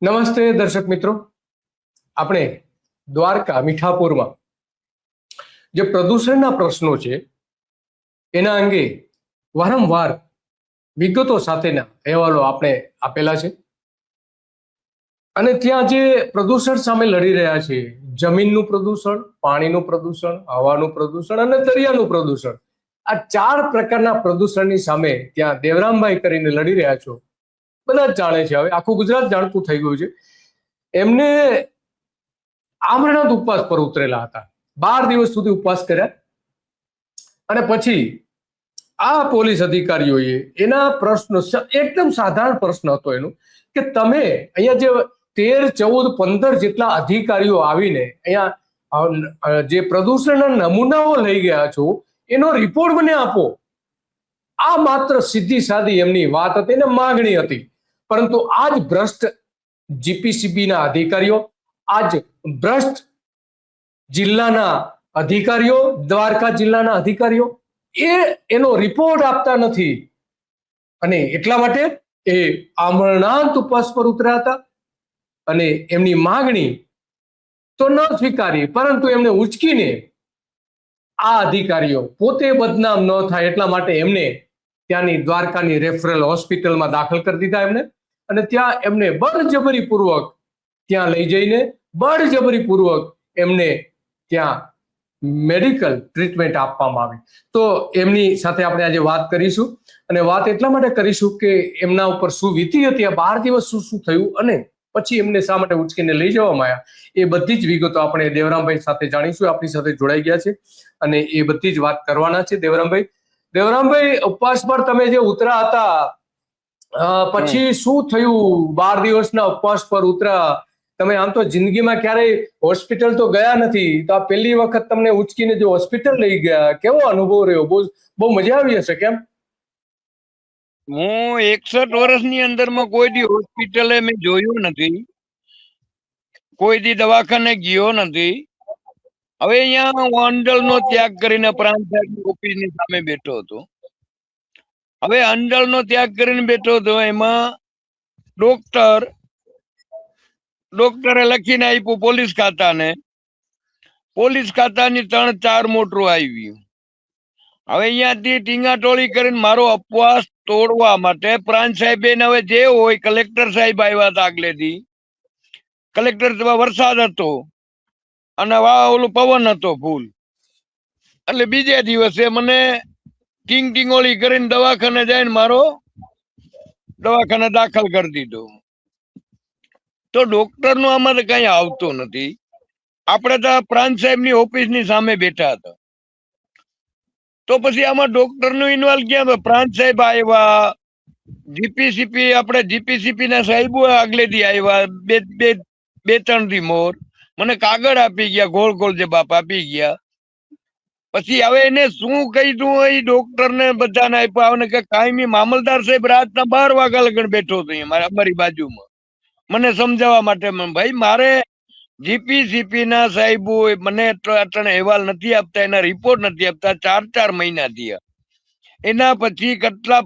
નમસ્તે દર્શક મિત્રો, આપણે દ્વારકા મીઠાપુરમાં જે પ્રદૂષણના પ્રશ્નો છે એના અંગે વારંવાર વિગતો સાથેના અહેવાલો આપણે આપેલા છે અને ત્યાં જે પ્રદૂષણ સામે લડી રહ્યા છે, જમીનનું પ્રદૂષણ, પાણીનું પ્રદૂષણ, હવાનું પ્રદૂષણ અને દરિયાનું પ્રદૂષણ, આ 4 પ્રકારના પ્રદૂષણની સામે ત્યાં દેવરામભાઈ કરીને લડી રહ્યા છો. બધા જ જાણે છે, હવે આખું ગુજરાત જાણતું થઈ ગયું છે. એમને આમરણાંત ઉપવાસ પર ઉતરેલા હતા, 12 દિવસ સુધી ઉપવાસ કર્યા અને પછી આ પોલીસ અધિકારીઓએ એના પ્રશ્નો, એકદમ સાધારણ પ્રશ્ન હતો એનું, કે તમે અહીંયા જે 13, 14, 15 જેટલા અધિકારીઓ આવીને અહીંયા જે પ્રદૂષણના નમૂનાઓ લઈ ગયા છો એનો રિપોર્ટ મને આપો. આ માત્ર સીધી સાદી એમની વાત હતી ને માંગણી હતી. પરંતુ આજ ભ્રષ્ટ જીપીસીબીના અધિકારીઓ, આજ ભ્રષ્ટ જિલ્લાના અધિકારીઓ, દ્વારકા જિલ્લાના અધિકારીઓ એનો રિપોર્ટ આપતા નથી અને એટલા માટે એ આમરણાંત ઉપવાસ પર ઉતર્યા હતા અને એમની માંગણી તો ન સ્વીકારી, પરંતુ એમને ઉચકીને આ અધિકારીઓ પોતે બદનામ ન થાય એટલા માટે એમને ત્યાંની દ્વારકાની રેફરલ હોસ્પિટલમાં દાખલ કરી દીધા એમને, અને ત્યાં એમને બળજબરીપૂર્વક ત્યાં લઈ જઈને બળજબરીપૂર્વક એમને ત્યાં મેડિકલ ટ્રીટમેન્ટ આપવામાં આવી. તો એમની સાથે આપણે આજે વાત કરીશું અને વાત એટલા માટે કરીશું કે એમના ઉપર શું વીતી હતી આ 12 દિવસ, શું થયું અને પછી એમને શા માટે ઉચકીને લઈ જવામાં આવ્યા, એ બધી જ વિગતો આપણે દેવરામભાઈ સાથે જાણીશું. આપણી સાથે જોડાઈ ગયા છે અને એ બધી જ વાત કરવાના છે. દેવરામભાઈ, ઉપવાસ પર તમે જે ઉતરા હતા પછી શું થયું? 12 દિવસના ઉપવાસ પર ઉતરા તમે, આમ તો જિંદગીમાં ક્યારેય હોસ્પિટલ તો ગયા નથી, તો આ પહેલી વખત તમને ઉચકીને જો હોસ્પિટલ લઈ ગયા, કેવો અનુભવ રહ્યો? બહુ મજા આવી હશે, કેમ? હું 61 વર્ષની અંદરમાં કોઈ દી હોસ્પિટલે મેં જોયું નથી, કોઈ દી દવાખાને ગયો નથી. હવે અહીંયા હું અંડળનો ત્યાગ કરીને પ્રાંત સાહેબની ઓફિસની સામે બેઠો હતો. હવે અંડળનો ત્યાગ કરીને બેઠો હતો, એમાં ડોક્ટરે લખીને આપ્યું પોલીસ ખાતાની 3-4 મોટરો આવી. હવે અહીંયાથી ટીંગાટોળી કરીને મારો ઉપવાસ તોડવા માટે પ્રાંત સાહેબ હવે જે હોય, કલેક્ટર સાહેબ આવ્યા હતા આગલેથી. કલેક્ટર વરસાદ હતો અને ઓલું પવન હતો ફૂલ, એટલે બીજે દિવસે મને ટીંગોળી કરીને દવાખાને જઈને મારો દવાખાને દાખલ કરી દીધો. તો ડોક્ટર નું આમાં કઈ આવતું નથી. આપણે તો પ્રાંત સાહેબ ની ઓફિસ ની સામે બેઠા હતા, તો પછી આમાં ડોક્ટર નું ઇન્વોલ્વ ક્યાં? પ્રાંત સાહેબ આવ્યા, જીપીસીપી ના સાહેબો આગલેથી આવ્યા, બે 3 થી મોર મને કાગળ આપી ગયા, ગોળ ગોળ જે બાપ આપી ગયા. પછી હવે એને શું કહીધું એ ડોક્ટર ને બધાને આપ્યા કે કાયમી મામલદાર સાહેબ રાતના 12 વાગ્યા લગન બેઠો હતો અમારી બાજુમાં મને સમજાવવા માટે. ભાઈ, મારે જીપીસીપી ના સાહેબો મને અહેવાલ નથી આપતા, એના રિપોર્ટ નથી આપતા. 4 મહિના થયા. એના પછી કેટલા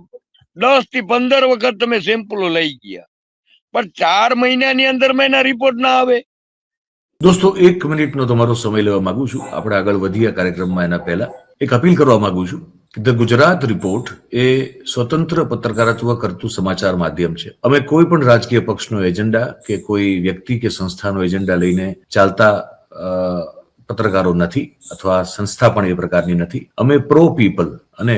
10 થી 15 વખત તમે સેમ્પલો લઈ ગયા, પણ 4 મહિનાની અંદર એના રિપોર્ટ ના આવે. દોસ્તો, 1 મિનિટનો તમારો સમય લેવા માંગુ છું. આપણે આગળ વધીએ કાર્યક્રમમાં એના પહેલા એક અપીલ કરવા માંગુ છું કે ધ ગુજરાત રિપોર્ટ એ સ્વતંત્ર પત્રકારત્વ કરતું સમાચાર માધ્યમ છે. અમે કોઈ પણ રાજકીય પક્ષનો એજન્ડા કે કોઈ વ્યક્તિ કે સંસ્થાનો એજન્ડા લઈને ચાલતા પત્રકારો નથી, અથવા સંસ્થા પણ એ પ્રકારની નથી. અમે પ્રો પીપલ અને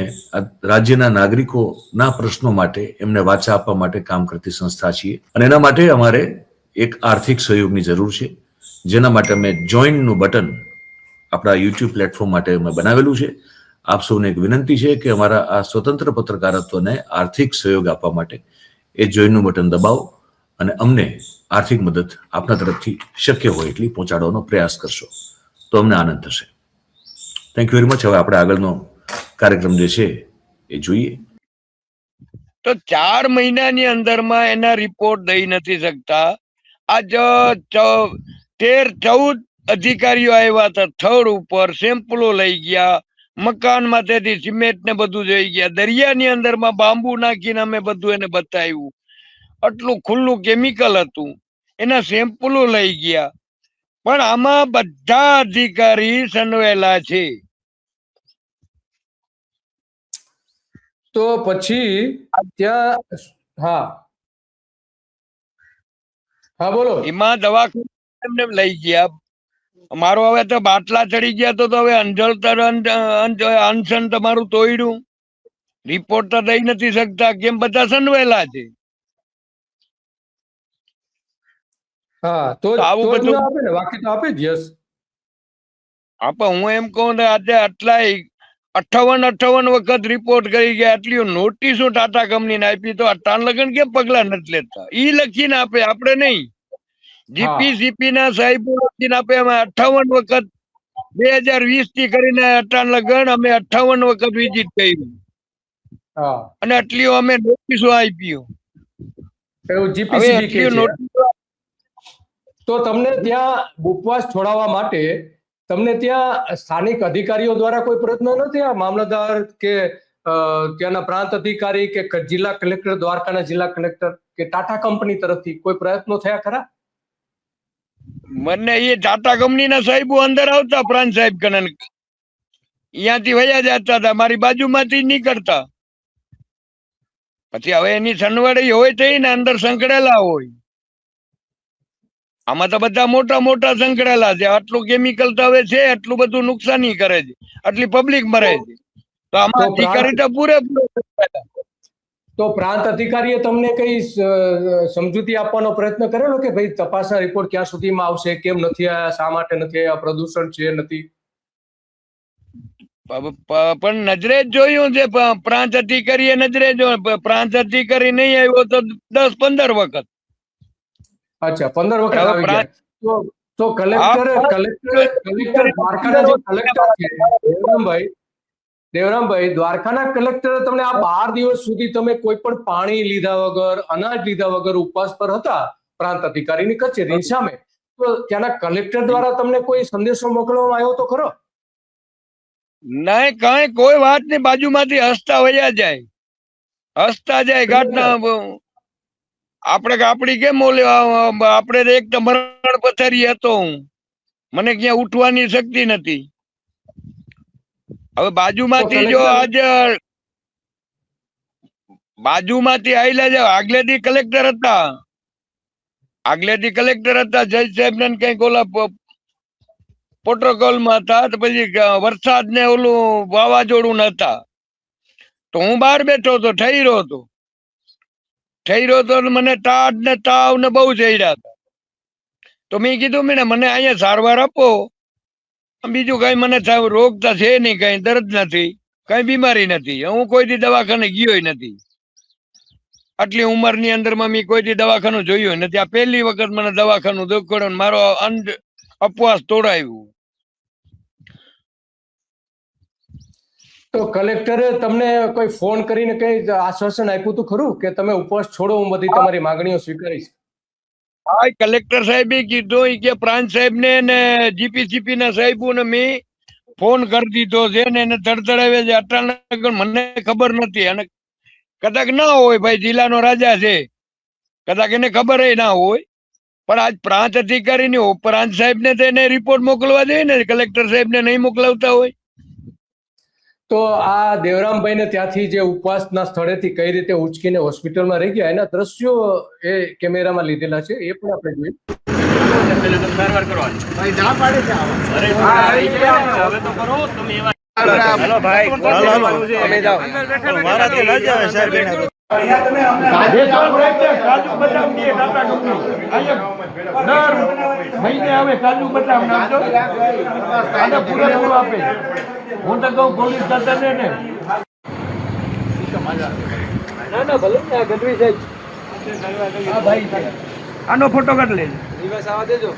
રાજ્યના નાગરિકોના પ્રશ્નો માટે એમને વાચા આપવા માટે કામ કરતી સંસ્થા છીએ, અને એના માટે અમારે એક આર્થિક સહયોગની જરૂર છે, જેના માટે અમે જોઈનનું બટન આપણા યુટ્યુબ પ્લેટફોર્મ માટે અમે બનાવેલું છે. આપ સૌને એક વિનંતી છે કે અમારા આ સ્વતંત્ર પત્રકારત્વને આર્થિક સહયોગ આપવા માટે એ જોઈનનું બટન દબાવો અને અમને આર્થિક મદદ આપના તરફથી શક્ય હોય એટલી પહોંચાડવાનો પ્રયાસ કરશો તો અમને આનંદ થશે. Thank you very much. હવે આપણે આગળનો કાર્યક્રમ જે છે એ જોઈએ. તો 4 મહિનાની અંદરમાં એના રિપોર્ટ દઈ નથી શકતા. આજ 13-14 અધિકારીઓ આવ્યા હતા, થડ ઉપર સેમ્પલો લઈ ગયા, મકાન માંથી સિમેન્ટ ને બધું જોઈ ગયા, દરિયાની અંદરમાં બાંબુ નાખીને અમે બધું એને બતાવ્યું. આટલું ખુલ્લું કેમિકલ હતું. એના સેમ્પલો લઈ ગયા, પણ આમાં બધા અધિકારી સંડોવાયેલા છે. તો પછી ત્યાં હા હા બોલો. એમાં દવાખાના એમને લઈ ગયા. મારો હવે તો બાટલા ચડી ગયા તો હવે અનશન તમારું તોડ્યું, રિપોર્ટ તો દઈ નથી શકતા, કેમ બધા સંડોવાયેલા છે. હા તો તો આવું તો જ બધું ના આપે ને, બાકી તો આપે જ. યસ. હું એમ કહું ને આજે આટલા 58 વખત રિપોર્ટ કરી ગયા, આટલી નોટિસો ટાટા કંપનીને આપી, તો તાન લગન કેમ પગલા નથી લેતા? ઈ લખીને આપે, આપણે નહીં. જીપીસીપી ના સાહેબો લખીને આપે. અમે 58 વખત 2020 થી કરીને અટાણ લગન અમે 58 વખત વિઝિટ કરી, હા અને આટલી અમે નોટિસો આપી. એવું હવે જીપીસીબી કે આટલી છે. નોટિસો તો તમને ત્યાં ઉપવાસ છોડાવવા માટે તમને ત્યાં સ્થાનિક અધિકારીઓ દ્વારા કોઈ પ્રયત્ન નથી? આ મામલતદાર કે ત્યાંના પ્રાંત અધિકારી કે જિલ્લા કલેક્ટર, દ્વારકાના જિલ્લા કલેક્ટર કે ટાટા કંપની તરફથી કોઈ પ્રયત્નો થયા ખરા? મને એ ટાટા કંપની ના સાહેબો અંદર આવતા, પ્રાંત સાહેબ કને અહીંયાથી વયા જતા હતા, મારી બાજુમાંથી નીકળતા. પછી હવે એની સનવાડી હોય તો ને અંદર સંકળેલા હોય. આમાં તો બધા મોટા મોટા સંકળેલા છે. આટલું કેમિકલ તો હવે છે, આટલું બધું નુકસાની કરે છે, આટલી પબ્લિક મરે છે. તો આમાં અધિકારી તો પૂરેપૂરો. તો પ્રાંત અધિકારીએ તમને કઈ સમજૂતી આપવાનો પ્રયત્ન કરેલો કે ભાઈ તપાસના રિપોર્ટ ક્યાં સુધીમાં આવશે, કેમ નથી આવ્યા, શા માટે નથી આવ્યા, પ્રદૂષણ છે નથી? પણ નજરે જ જોયું છે, પ્રાંત અધિકારીએ નજરે જોયું. પ્રાંત અધિકારી નહીં આવ્યો તો 10-15 વખત. અચ્છા, 15 વખત હવે આવી પ્રાંત ગયા. તો કલેક્ટર દ્વારકાના જે કલેક્ટર છે દેવરામભાઈ, દ્વારકાના કલેક્ટરે તમને આ 12 દિવસ સુધી તમે કોઈ પણ પાણી લીધા વગર, અનાજ લીધા વગર ઉપવાસ પર હતા પ્રાંત અધિકારીની કચેરીની સામે, તો ત્યાંના કલેક્ટર દ્વારા તમને કોઈ સંદેશો મોકલવામાં આવ્યો તો ખરો? નહીં, કઈ કોઈ વાત નહીં. બાજુમાંથી હસતા વયા જાય, હસતા જાય. ઘાટના આપડી કેમ ઓલે આપણે એક તો મરણ પથારી હતો હું, મને ક્યાં ઉઠવાની શક્તિ નથી. હવે બાજુમાંથી આયલા જાવ. આગલેથી કલેક્ટર હતા જજ સાહેબ ને કઈક ઓલા પ્રોટોકોલ માં હતા. તો પછી વરસાદ ને ઓલું વાવાઝોડું નતા, તો હું બહાર બેઠો હતો, ઠર્યો હતો. મને ટાઢ ને તાવ ને બહુ ચડ્યા હતા. તો મેં કીધું મને અહીંયા સારવાર આપો. બીજું કઈ મને રોગ તો છે નહીં, કઈ દર્દ નથી, કઈ બીમારી નથી. હું કોઈ દી દવાખાને ગયો નથી. આટલી ઉંમરની અંદર માં મેં કોઈ દી દવાખાનું જોયું નથી. આ પહેલી વખત મને દવાખાનું દુખાડ્યું, મારો અપવાસ તોડાવ્યું. તો કલેક્ટરે તમને કોઈ ફોન કરીને કઈ આશ્વાસન આપ્યું હતું ખરું કે તમે ઉપવાસ છોડો, હું બધી તમારી માંગણીઓ સ્વીકારીશ? હા, કલેક્ટર સાહેબે કીધું કે પ્રાંત સાહેબ ને જીપીસીપી ના સાહેબો ને મેં ફોન કરી દીધો છે ને એને ધડધડાવે છે. અટાણે મને ખબર નથી, અને કદાચ ના હોય, ભાઈ જિલ્લાનો રાજા છે, કદાચ એને ખબર ના હોય. પણ આજ પ્રાંત અધિકારી ની પ્રાંત સાહેબ ને એને રિપોર્ટ મોકલવા જોઈએ ને, કલેક્ટર સાહેબ ને નહીં મોકલાવતા હોય. તો આ દેવરામભાઈ ને ત્યાંથી જે ઉપવાસના સ્થળેથી કઈ રીતે ઉચકીને હોસ્પિટલમાં રહી ગયા, એના દ્રશ્યો એ કેમેરામાં લીધેલા છે, એ પણ આપણે જોઈએ. સારવાર કરવાની ભાઈ ના પાડે છે હવે તો કરો તમે એવા. હાલો ભાઈ, અમે જાઓ, મારાથી ન જાવે સાહેબ. કાજુ બદામ ની ટાટા કંપની દર મહિને આવે કાજુ બદામ નાખજો, આને પૂરેપૂરું આપે. હું તો કહું પોલીસ તંત્રને ને ના ભલે ગઢવી સાહેબ, હા ભાઈ છે, આનો ફોટો કાઢ લેજો, દિવસ આવા દેજો.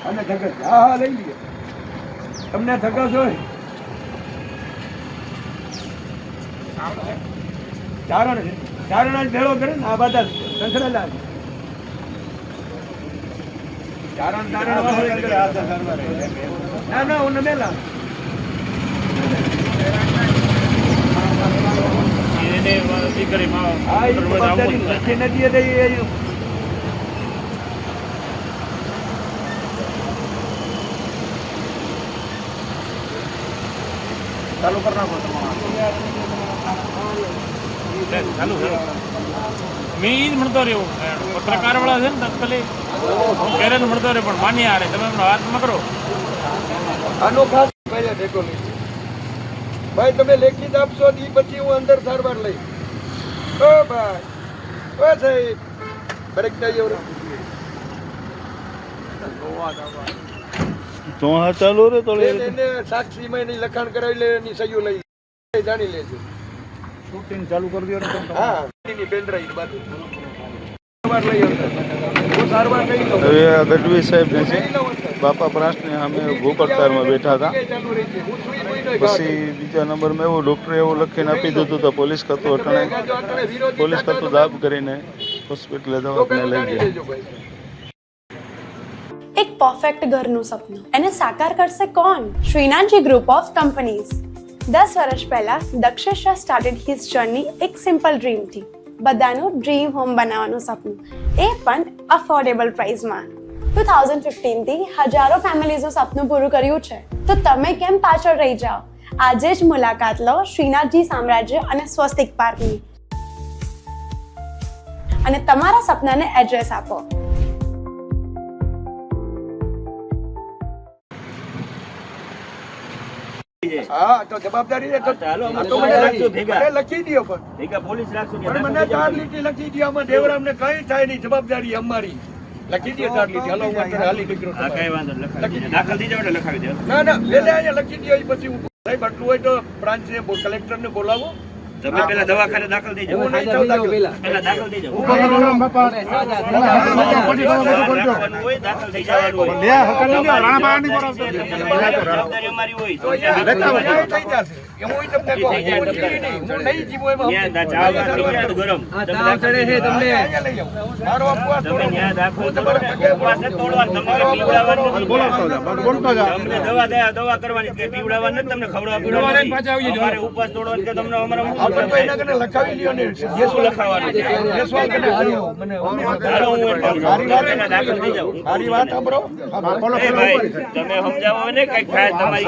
અને ધગસ હા લઈ લઈએ. તમને ધગસ હોય ચારણ જ ભેળો કરે ને, આ બધા સંકળેલા ચારણ ના હું મેલા ચાલુ કરી નાખો ચાલુ મેં ઈ જ મળતો રહ્યો પત્રકાર વાળા છે ને તત્કાલી હું ઘરે જ મળતો રહ્યો પણ માન્ય હારે તમે એમનો વાત ન કરો. આનો ખાસ ભાઈ ટેકો નહીં ભાઈ, તમે લેખિત આપશો ઈ પછી હું અંદર સારવાર લઈ. ઓ ભાઈ, ઓ સાહેબ બ્રેક થઈ તો હા ચાલુ રે તો એને સાક્ષીમાં એની લખાણ કરાવી લે, એની સહીઓ લઈ જાણી લેજો. શૂટિંગ ચાલુ કરી દો. હા એની પેન ડ્રાઈવ બાજુ સારવાર લઈ અંદર. હું સારવાર લઈ લઉં. હવે આ ગઢવી સાહેબ ને છે બાપા પ્રાસને અમે ભૂપડતારમાં બેઠા હતા. ચાલુ રહી છે. હું સુઈ બોઈ નહીં પછી બીજા નંબરમાં એવું ડૉક્ટરે એવું લખીને આપી દીધું તો પોલીસ ખાતું અટાણે પોલીસ ખાતું દાબ કરીને હોસ્પિટલે દવાખાને લઈ ગયા. લેજો ભાઈ. એક પરફેક્ટ ઘરનું સપનું એને સાકાર કરશે કોણ? Shrinathji group of companies. 10 વર્ષ પહેલા Dakshesh Shah started his journey એક સિમ્પલ ડ્રીમથી. બધાનું ડ્રીમ હોમ બનાવવાનું સપનું, એ પણ અફોર્ડેબલ પ્રાઇસમાં. 2015 થી હજારો ફેમિલીઝનું સપનું પૂરું કર્યું છે, તો તમે કેમ પાછળ રહી જાઓ? આજે જ મુલાકાત લો શ્રીનાથજી સામ્રાજ્ય અને સ્વસ્તિક પાર્કની અને તમારા સપનાને એડ્રેસ આપો. હા તો જવાબદારી છે તો ચાલો અમે તો મને પોલીસ લખી રાખશું ભેગા. મને લખી દ્યો પણ. ભેગા પોલીસ રાખશું કે પણ મને 4 લીટી લખી દ્યો. આમાં દેવરામને કઈ થાય નહીં, જવાબદારી અમારી. લખી દ્યો 4 લીટી. હાલો હું અત્યારે હાલી નીકળું. હા કઈ વાંધો નહીં, લખાવી દેજો. દાખલ થઈ જાવ એટલે લખાવી દેજો. ના ના પેલે અહીંયા લખી દ્યો, ઈ પછી હું સાહેબ આટલું હોય તો બ્રાન્ચને કલેક્ટરને બોલાવો. તમે પેલા દવાખાને દાખલ થઈ જાવ. હું નહીં થાઉં દાખલ. પેલા દાખલ થઈ જાવ. રાખવાનું હોય દાખલ થઈ જવાનું હોય. જવાબદારી અમારી હોય. તો અહીંયા ન્યાય થઈ જશે. એ હું તમને કહું. હું જીવી નહીં. હું નહીં જીવું એમાં ત્યાં ચા વાર થઈ જાય તો ગરમ. તમે દાખલ થઈ જાઓ. અહીંયા લઈ આવો. મારો અપવાસ તમે થોડો. ત્યાં દાખલ કરો. ઉપવાસ નથી તોડવાનો. તમને પીવડાવવાનું નથી. તમને દવા કરવાની કે પીવડાવવાનું નથી. તમને ખવડાવવાનું નથી. અમારે ઉપવાસ તોડવાનું કે તમને અમારા આ પણ તો એના કને લખાવી લ્યો ને. શું લખાવાનું છે? યશવાલ કને હાલો. મને હાલો હું એમ કહું. પેલા દાખલ થઈ જાઓ. મારી વાત સાંભળો. એ ભાઈ તમે સમજાવો ને કઈક થાય તમારી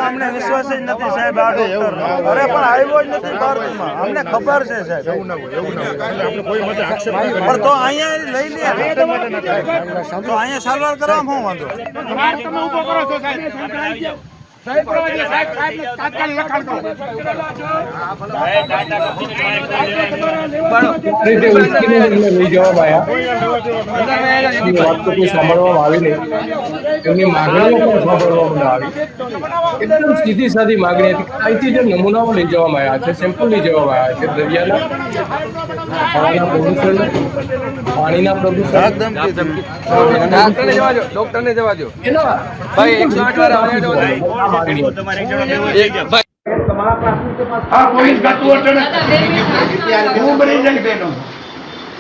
અમને વિશ્વાસ જ નથી સાહેબ આ ડોક્ટર અરે પણ આવ્યો જ નથી ભારતમાં અમને ખબર છે સાહેબ પણ તો અહીંયા લઈ લે તો અહીંયા સારવાર કરવામાં શું વાંધો રીતે ઉચકીને એમને લઈ જવામાં આવ્યા. એની વાત તો કોઈ સાંભળવામાં આવી નહીં. એમની માગણીઓ પણ સાંભળવામાં આવી. એકદમ સીધી સાદી માગણી હતી. અહીંથી જે નમૂનાઓ લઈ જવામાં આવ્યા છે, સેમ્પલ લઈ જવામાં આવ્યા છે, દરિયાના હવાના પ્રદૂષણ, પાણીના પ્રદૂષણ, ડોક્ટરને જવા દો. એના ભાઈ 108 વાર માગણીઓ. તમારે એક જણો બેવો થઈ જાવ. આ પોલીસ ખાતું અડચણ હું બની જાય બેનો.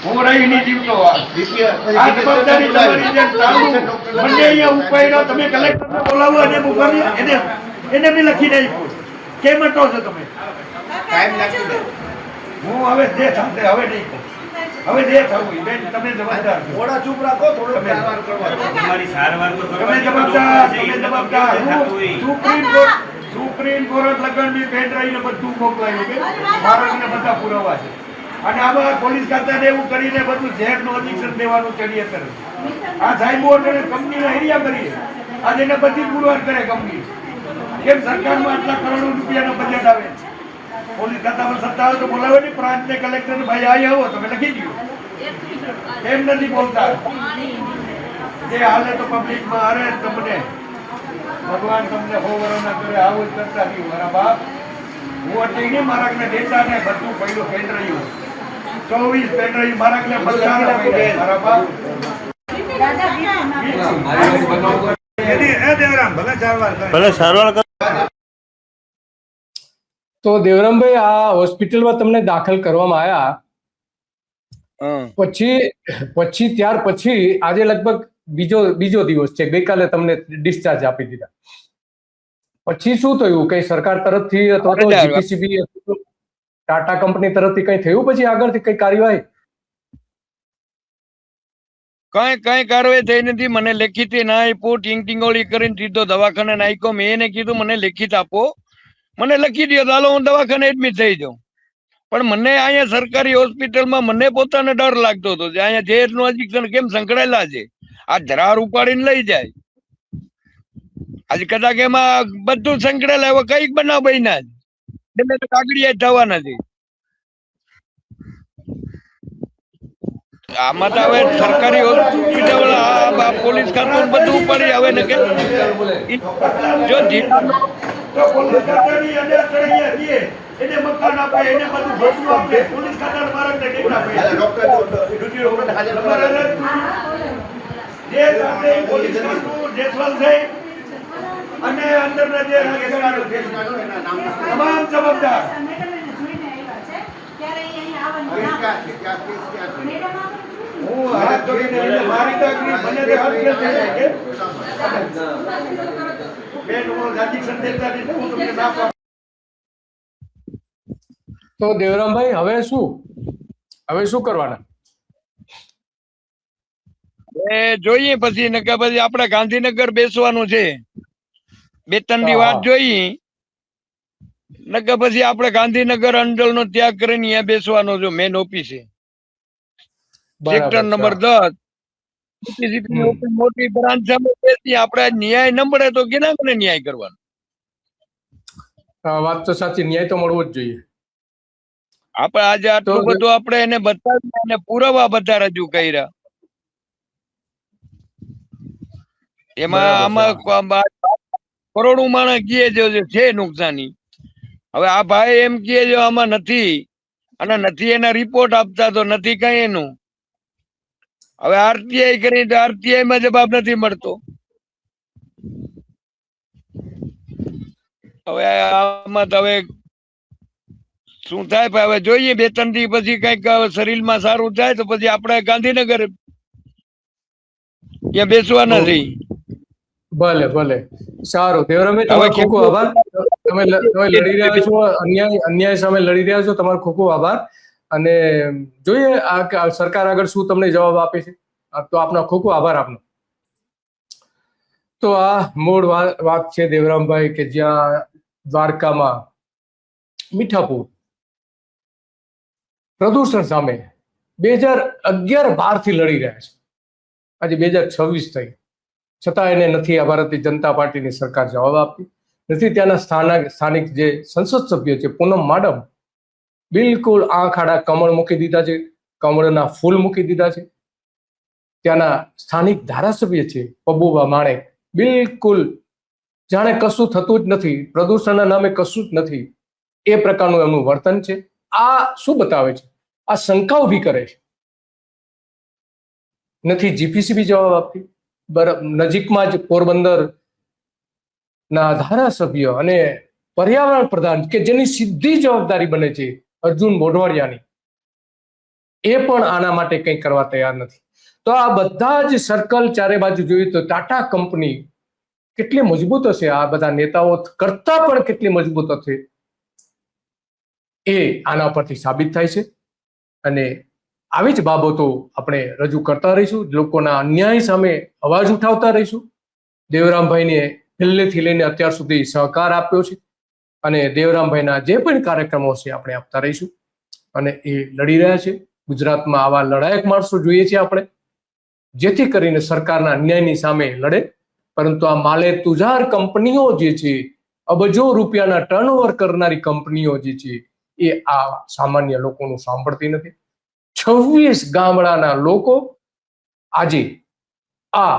હું રહી નહીં જીવતો. આ જવાબદારી તમારી જે ચાલુ મને અહીંયા ઉપાડ્યો. તમે કલેક્ટરને બોલાવો અને મોકલી એને બી લખીને આપ્યું. કેમ હટો છો તમે? હું હવે જે થશે હવે નહીં કહું. હવે જે થવું બેન તમે જવાબદાર છો. થોડા ચૂપ રાખો. થોડો સારવાર કરવા તમારી સારવાર તો તમે કરવાની જવાબદાર. છે. તમે જવાબદાર. સુપ્રીમ કોર્ટ લગન બી પેન ડ્રાઈવ ને બધું મોકલાયું કે ભારતને બધા પુરાવા છે. અને આમાં પોલીસ ખાતાને એવું કરીને બધું ઝેરનું અધિક્ષણ દેવાનું ચડીએ કરે. આ સાહેબો કંપનીને હેરિયા કરી આજે એને બધી પુરવાર કરે કંપની. કેમ સરકારમાં આટલા કરોડો રૂપિયાનો બજેટ આવે? પોલીસ ખાતામાં સત્તા હોય તો બોલાવે ને પ્રાંત ને કલેક્ટર ને ભાઈ આવી આવો તમે લખી દો. એમ નથી બોલતા. જે હાલે તો પબ્લિકમાં અરે તમને ભગવાન તમને હોવરોના કરે આવું જ કરતા નહીં. મારા બાપ હું અટલી નહીં મારાકને દેતા ને બધું પહેલું પેન રહ્યું 24 પેન રહ્યું મારાકને બધા મારા બાપ ભલે સારવાર તો દેવરામભાઈ આ હોસ્પિટલમાં તમને દાખલ કરવામાં આવ્યા પછી ત્યાર પછી આજે લગભગ બીજો દિવસ છે. ગઈકાલે તમને ડિસ્ચાર્જ આપી દીધા. પછી શું થયું? કઈ સરકાર તરફથી અથવા તો જીપીસીબી ટાટા કંપની તરફથી કઈ થયું પછી આગળથી કઈ કાર્યવાહી? કઈ કાર્યવાહી થઈ નથી. મને લેખિત ના આપ્યું, ટીંગોળી કરીને સીધો દવાખાને નાખ્યો. મેં એને કીધું મને લેખિત આપો, મને લખી દો, ચાલો હું દવાખાને એડમિટ થઈ જાઉં. પણ મને અહીંયા સરકારી હોસ્પિટલમાં મને પોતાને ડર લાગતો હતો કે અહીંયા ઝેરનું ઇન્જેક્શન કેમ સંકળાયેલા છે, આ ધરાર ઉપાડીને લઈ જાય. આજે કદાચ એમાં બધું સંકળાયેલા, હવે કઈક બનાવ બન્યા જ એટલે તો કાગડિયા થવાના છે. આમાં તો હવે સરકારી હોસ્પિટલ પોલીસ ખાતું બધું ઉપાડી આવે ને કે જો જિલ્લાનો પોલીસ ખાતાની અને તળિયા દે એને મકાન આપે, એને બધું ભોગવું આપે, પોલીસ ખાતાને મારકને કેટલા આપે. જે સાથે પોલીસ ખાતું જેસવાલ સાહેબ અને અંદરના જે તમામ જવાબદાર હું હાથ જોડીને મારી તકલીફ મને તો હાથ થઈ જાય કે બેન હું જાતિ સંદેશા નથી, હું તમને ના પાડું. તો દેવરામભાઈ હવે શું કરવાના? જોઈએ પછી ને કે પછી આપણે ગાંધીનગર બેસવાનું છે. 2-3 ની વાત જોઈએ ને કે પછી આપણે ગાંધીનગર અંડલ નો ત્યાગ કરીને અહીંયા બેસવાનો જો મેન ઓફિસે સેક્ટર નંબર 10 મોટી બ્રાન્ચ સામે બેસી. આપણે ન્યાય ન મળે તો કેના મને ન્યાય કરવાનો? વાત તો સાચી, ન્યાય તો મળવો જ જોઈએ. આપણે આજે આટલું બધું આપણે એને બતાવ્યું અને પુરાવા બધા રજૂ કર્યા. એમાં આમાં કરોડો માણસ કહે છે નુકસાની. હવે આ ભાઈ એમ કહે છે આમાં નથી અને નથી એના રિપોર્ટ આપતા તો નથી કઈ એનું. હવે આરટીઆઈ કરી તો આરટીઆઈ માં જવાબ નથી મળતો. હવે આમાં તો હવે શું થાય? હવે જોઈએ 2-3 દી પછી કઈક શરીરમાં સારું થાય તો પછી આપણે ગાંધીનગર ત્યાં બેસવાના છીએ. ભલે ભલે, સારું. દેવરામભાઈ તમારો ખૂબ ખૂબ આભાર. તમે લડી રહ્યા છો, અન્યાય સામે લડી રહ્યા છો, તમારો ખૂબ ખૂબ આભાર. અને જોઈએ આ સરકાર આગળ શું તમને જવાબ આપે છે. તો આપનો ખૂબ ખૂબ આભાર આપનો. તો આ મૂળ વાત છે દેવરામભાઈ કે જ્યાં દ્વારકામાં મીઠાપુર પ્રદૂષણ સામે 2011-12 થી લડી રહ્યા છે. આજે 2026 થઈ છતાં એને નથી આ ભારતીય જનતા પાર્ટીની સરકાર જવાબ આપતી નથી. ત્યાંના સ્થાનિક જે સંસદ સભ્ય છે પૂનમ માડમ, બિલકુલ આંખ આડા કમળ મૂકી દીધા છે, કમળના ફૂલ મૂકી દીધા છે. ત્યાંના સ્થાનિક ધારાસભ્ય છે પબુભા માણેક, બિલકુલ જાણે કશું થતું જ નથી, પ્રદૂષણના નામે કશું જ નથી, એ પ્રકારનું એમનું વર્તન છે. આ શું બતાવે છે? આ શંકા ઉભી કરે છે. નથી જીપીસીબી જવાબ આપતી. નજીકમાં જ પોરબંદર ના ધારાસભ્ય અને પર્યાવરણ પ્રધાન કે જેની સીધી જવાબદારી બને છે અર્જુન મોઢવાડિયાની, એ પણ આના માટે કંઈ કરવા તૈયાર નથી. તો આ બધા જ સર્કલ ચારે બાજુ જોઈએ તો ટાટા કંપની કેટલી મજબૂત હશે, આ બધા નેતાઓ કરતા પણ કેટલી મજબૂત હશે, એ આના પરથી સાબિત થાય છે. અને આવી જ બાબતો આપણે રજૂ કરતા રહીશું, લોકોના અન્યાય સામે અવાજ ઉઠાવતા રહીશું. દેવરામભાઈને પહેલેથી લઈને અત્યાર સુધી સહકાર આપ્યો છે અને દેવરામભાઈના જે પણ કાર્યક્રમો છે આપણે આપતા રહીશું. અને એ લડી રહ્યા છે. ગુજરાતમાં આવા લડાયક માણસો જોઈએ છે આપણે, જેથી કરીને સરકારના અન્યાયની સામે લડે. પરંતુ આ માલે તુજાર કંપનીઓ જે છે, અબજો રૂપિયાના ટર્નઓવર કરનારી કંપનીઓ જે છે, એ આ સામાન્ય લોકોનું સાંભળતી નથી. 26 ગામડાના લોકો આજે આ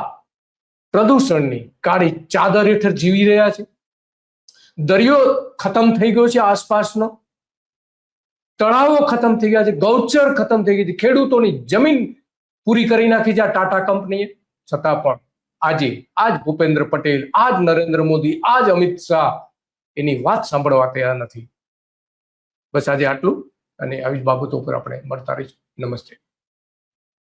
પ્રદૂષણની કાળી ચાદર હેઠળ જીવી રહ્યા છે. દરિયો ખતમ થઈ ગયો છે, આસપાસનો તળાવો ખતમ થઈ ગયા છે, ગૌચર ખતમ થઈ ગઈ છે, ખેડૂતોની જમીન પૂરી કરી નાખી છે આ ટાટા કંપનીએ. છતાં પણ આજે આજ ભૂપેન્દ્ર પટેલ, આજ નરેન્દ્ર મોદી, આજ અમિત શાહ એની વાત સાંભળવા તૈયાર નથી. બસ આજે આટલું, અને આવી જ બાબતો પર આપણે મળતા રહીશું. નમસ્તે.